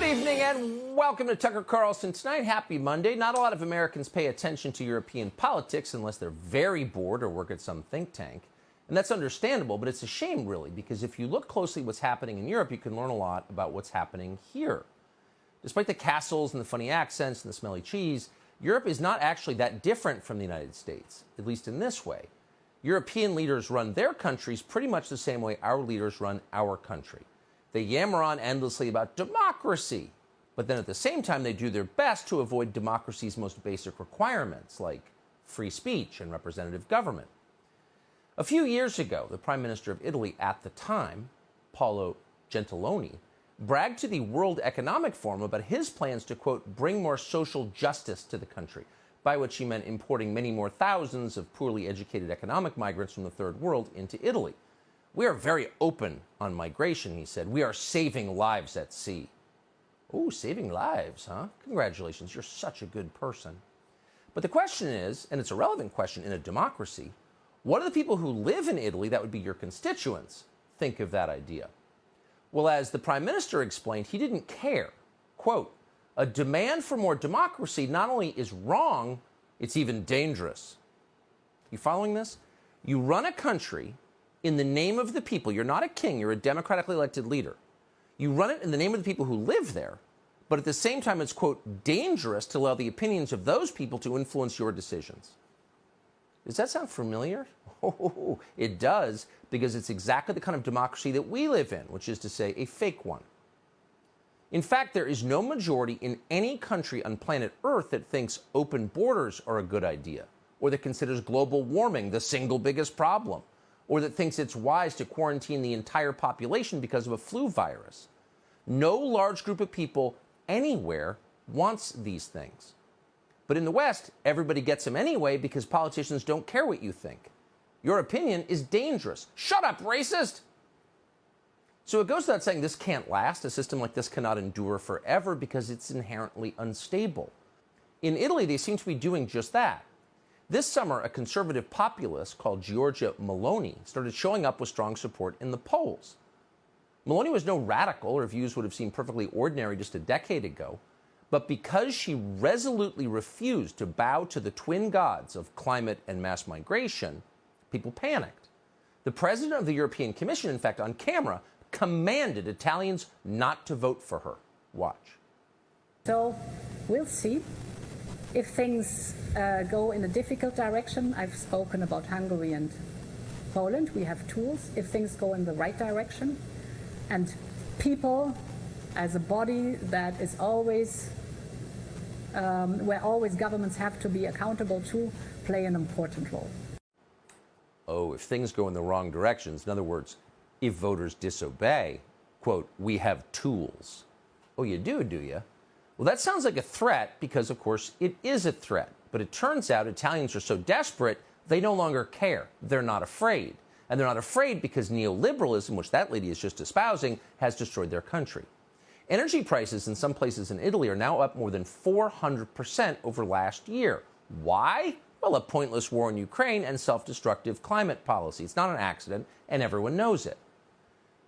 evening and welcome to Tucker Carlson Tonight. Happy Monday. Not a lot of Americans pay attention to European politics unless they're very bored or work at some think tank. And that's understandable, but it's a shame, really, because if you look closely at what's happening in Europe, you can learn a lot about what's happening here. Despite the castles and the funny accents and the smelly cheese, Europe is not actually that different from the United States, at least in this way. European leaders run their countries pretty much the same way our leaders run our country. They yammer on endlessly about democracy, but then at the same time they do their best to avoid democracy's most basic requirements, like free speech and representative government. A few years ago, the Prime Minister of Italy at the time, Paolo Gentiloni, bragged to the World Economic Forum about his plans to, quote, bring more social justice to the country, by which he meant importing many more thousands of poorly educated economic migrants from the Third World into Italy. We are very open on migration, he said. We are saving lives at sea. Ooh, saving lives, huh? Congratulations, you're such a good person. But the question is, and it's a relevant question in a democracy, what do the people who live in Italy, that would be your constituents, think of that idea? Well, as the Prime Minister explained, he didn't care. Quote, a demand for more democracy not only is wrong, it's even dangerous. You following this? You run a country in the name of the people. You're not a king, you're a democratically elected leader. You run it in the name of the people who live there, but at the same time it's, quote, dangerous to allow the opinions of those people to influence your decisions. Does that sound familiar? Oh, it does, because it's exactly the kind of democracy that we live in, which is to say, a fake one. In fact, there is no majority in any country on planet Earth that thinks open borders are a good idea, or that considers global warming the single biggest problem, or that thinks it's wise to quarantine the entire population because of a flu virus. No large group of people anywhere wants these things. But in the West, everybody gets them anyway because politicians don't care what you think. Your opinion is dangerous. Shut up, racist! So it goes without saying this can't last. A system like this cannot endure forever because it's inherently unstable. In Italy, they seem to be doing just that. This summer, a conservative populist called Giorgia Meloni started showing up with strong support in the polls. Meloni was no radical. Her views would have seemed perfectly ordinary just a decade ago. But because she resolutely refused to bow to the twin gods of climate and mass migration, people panicked. The president of the European Commission, in fact, on camera, commanded Italians not to vote for her. Watch. So we'll see if things go in a difficult direction. I've spoken about Hungary and Poland. We have tools. If things go in the right direction, and people as a body that is always, where always governments have to be accountable to, play an important role. Oh, if things go in the wrong directions, in other words, if voters disobey, quote, we have tools. Oh, you do you? Well, that sounds like a threat because, of course, it is a threat. But it turns out Italians are so desperate, they no longer care. They're not afraid. And they're not afraid because neoliberalism, which that lady is just espousing, has destroyed their country. Energy prices in some places in Italy are now up more than 400% over last year. Why? Well, a pointless war in Ukraine and self-destructive climate policy. It's not an accident, and everyone knows it.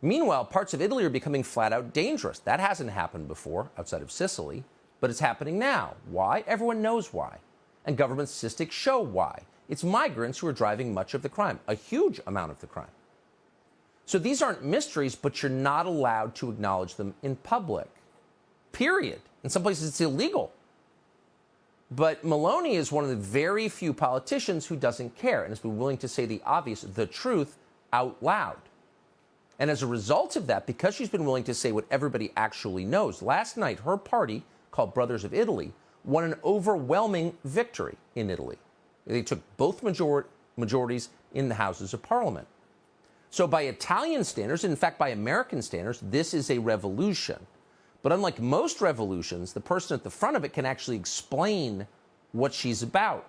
Meanwhile, parts of Italy are becoming flat-out dangerous. That hasn't happened before, outside of Sicily, but it's happening now. Why? Everyone knows why. And government statistics show why. It's migrants who are driving much of the crime, a huge amount of the crime. So these aren't mysteries, but you're not allowed to acknowledge them in public. Period. In some places, it's illegal. But Meloni is one of the very few politicians who doesn't care and has been willing to say the obvious, the truth, out loud. And as a result of that, because she's been willing to say what everybody actually knows, last night her party, called Brothers of Italy, won an overwhelming victory in Italy. They took both majorities in the Houses of Parliament. So by Italian standards, in fact by American standards, this is a revolution. But unlike most revolutions, the person at the front of it can actually explain what she's about.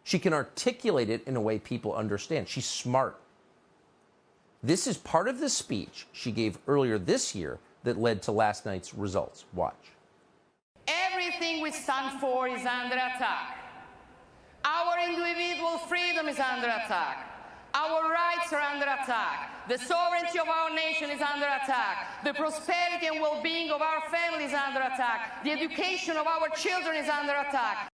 She can articulate it in a way people understand. She's smart. This is part of the speech she gave earlier this year that led to last night's results. Watch. Everything we stand for is under attack. Our individual freedom is under attack. Our rights are under attack. The sovereignty of our nation is under attack. The prosperity and well-being of our families is under attack. The education of our children is under attack.